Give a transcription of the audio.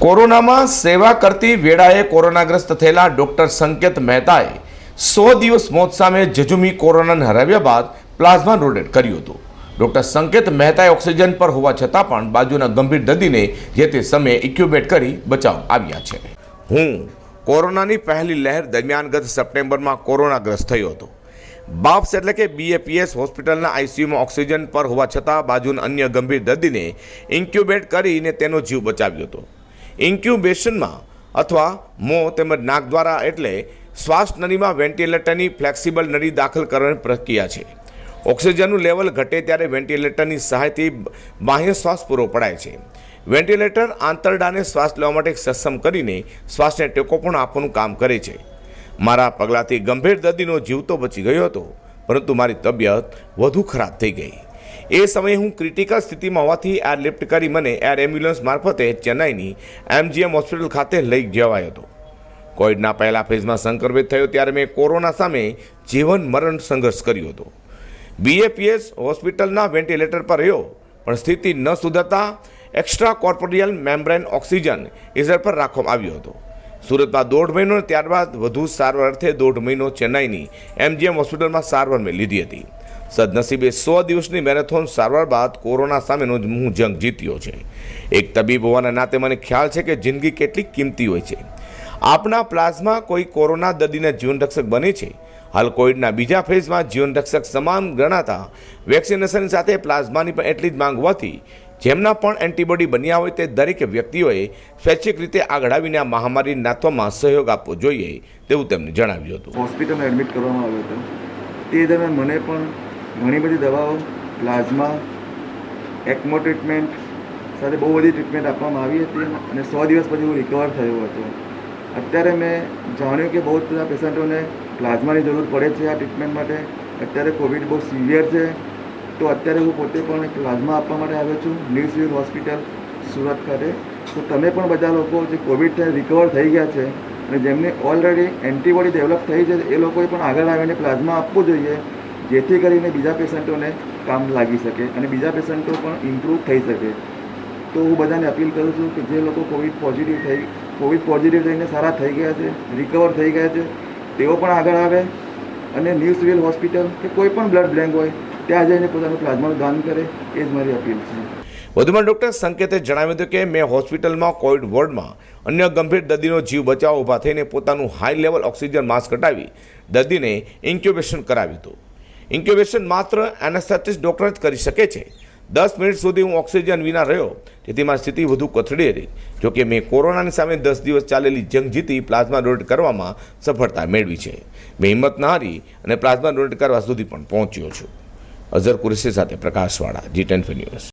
કોરોનામાં સેવા કરતી વેળાએ કોરોનાગ્રસ્ત થયેલા ડોક્ટર સંકેત મહેતાએ 100 દિવસ મોત સામે ઝઝૂમી કોરોનાને હરાવ્યા બાદ પ્લાઝમા ડોનેટ કર્યું હતું। ડોક્ટર સંકેત મહેતાએ ઓક્સિજન પર હોવા છતાં પણ બાજુના ગંભીર દર્દીને જે તે સમયે ઇક્યુબેટ કરી બચાવ આવ્યા છે। હું કોરોનાની પહેલી લહેર દરમિયાન ગત સપ્ટેમ્બરમાં કોરોનાગ્રસ્ત થયો હતો। બાપ્સ એટલે કે BAPS હોસ્પિટલના આઈસીયુમાં ઓક્સિજન પર હોવા છતાં બાજુના અન્ય ગંભીર દર્દીને ઇન્ક્યુબેટ કરીને તેનો જીવ બચાવ્યો હતો। ઇન્ક્યુબેશનમાં અથવા મોં તેમજ નાક દ્વારા એટલે શ્વાસ નળીમાં વેન્ટિલેટરની ફ્લેક્સિબલ નળી દાખલ કરવાની પ્રક્રિયા છે। ઓક્સિજનનું લેવલ ઘટે ત્યારે વેન્ટિલેટરની સહાયથી બાહ્ય શ્વાસ પૂરો પડાય છે। વેન્ટિલેટર આંતરડાને શ્વાસ લેવા માટે સક્ષમ કરીને શ્વાસને ટેકો પણ આપવાનું કામ કરે છે। મારા પગલાંથી ગંભીર દર્દીનો જીવ તો બચી ગયો હતો, પરંતુ મારી તબિયત વધુ ખરાબ થઈ ગઈ। એ સમયે હું ક્રિટિકલ સ્થિતિમાં હોવાથી એરલિફ્ટ કરી મને એર એમ્બ્યુલન્સ મારફતે ચેન્નાઈની MGM હોસ્પિટલ ખાતે લઈ જવાયો હતો। કોવિડના પહેલા ફેઝમાં સંક્રમિત થયો ત્યારે મેં કોરોના સામે જીવન મરણ સંઘર્ષ કર્યો હતો। BAPS હોસ્પિટલના વેન્ટિલેટર પર રહ્યો, પણ સ્થિતિ ન સુધરતા એક્સ્ટ્રા કોર્પોરિયલ મેમ્બ્રેન ઓક્સિજન ઇઝર પર રાખવામાં આવ્યો હતો। સુરતમાં 1.5 મહિનો અને ત્યારબાદ વધુ સારવાર અર્થે 1.5 મહિનો ચેન્નાઈની MGM હોસ્પિટલમાં સારવાર મેં લીધી હતી। સદનસીબે 100 દિવસની મેરેથોન સારવાર બાદ કોરોના સામેનો હું જંગ જીત્યો છે। એક તબીબ હોવાના નાતે મને ખ્યાલ છે કે જિંદગી કેટલી કિંમતી હોય છે। આપણા પ્લાઝમા કોઈ કોરોના દર્દીને જીવનરક્ષક બને છે। હાલ કોવિડના બીજા ફેઝમાં જીવનરક્ષક સમાન ગણાતા વેક્સિનેશન સાથે પ્લાઝમાની પણ એટલી જ માંગ હોવાથી જેમના પણ એન્ટીબોડી બન્યા હોય તે દરેક વ્યક્તિઓએ સ્વૈચ્છિક રીતે આગળ આવીને આ મહામારી નાથવામાં સહયોગ આપવો જોઈએ તેવું તેમણે જણાવ્યું હતું। હોસ્પિટલમાં એડમિટ કરવામાં આવ્યો હતો તે દરમિયાન મને પણ ઘણી બધી દવાઓ, પ્લાઝમા, એક્મો ટ્રીટમેન્ટ સાથે બહુ બધી ટ્રીટમેન્ટ આપવામાં આવી હતી અને 100 દિવસ પછી હું રિકવર થયો હતો। અત્યારે મેં જાણ્યું કે બહુ જ બધા પેશન્ટોને પ્લાઝમાની જરૂર પડે છે આ ટ્રીટમેન્ટ માટે। અત્યારે કોવિડ બહુ સિવિયર છે, તો અત્યારે હું પોતે પણ પ્લાઝમા આપવા માટે આવ્યો છું ન્યૂ સિવિલ હોસ્પિટલ સુરત ખાતે। તો તમે પણ બધા લોકો જે કોવિડથી રિકવર થઈ ગયા છે અને જેમને ઓલરેડી એન્ટીબોડી ડેવલપ થઈ છે એ લોકોએ પણ આગળ આવીને પ્લાઝમા આપવું જોઈએ, જેથી કરીને બીજા પેશન્ટોને કામ લાગી શકે અને બીજા પેશન્ટો પણ ઇમ્પ્રૂવ થઈ શકે। તો હું બધાને અપીલ કરું છું કે જે લોકો કોવિડ પોઝિટિવ થઈને સારા થઈ ગયા છે, રિકવર થઈ ગયા છે, તેઓ પણ આગળ આવે અને ન્યૂ સિવિલ હોસ્પિટલ કે કોઈ પણ બ્લડ બેંક હોય ત્યાં જઈને પોતાનું પ્લાઝમાનું દાન કરે, એ જ મારી અપીલ છે। વધુમાં ડોક્ટર સંકેતે જણાવ્યું હતું કે મેં હોસ્પિટલમાં કોવિડ વોર્ડમાં અન્ય ગંભીર દર્દીનો જીવ બચાવવા ઊભા થઈને પોતાનું હાઈ લેવલ ઓક્સિજન માસ્ક હટાવી દર્દીને ઇન્ક્યુબેશન કરાવ્યું હતું। ઇન્ક્યુબેશન માત્ર એનેસ્થેટિસ્ટ ડૉક્ટર જ કરી શકે છે। 10 મિનિટ સુધી હું ઓક્સિજન વિના રહ્યો, જેથી મારી સ્થિતિ વધુ કથળી હતી। જોકે મેં કોરોનાની સામે 10 દિવસ ચાલેલી જંગ જીતી પ્લાઝમા ડોનેટ કરવામાં સફળતા મેળવી છે। મેં હિંમત ન હારી અને પ્લાઝમા ડોનેટ કરવા સુધી પણ પહોંચ્યો છું। અઝર કુરેશી સાથે પ્રકાશવાળા, G10 ન્યૂઝ।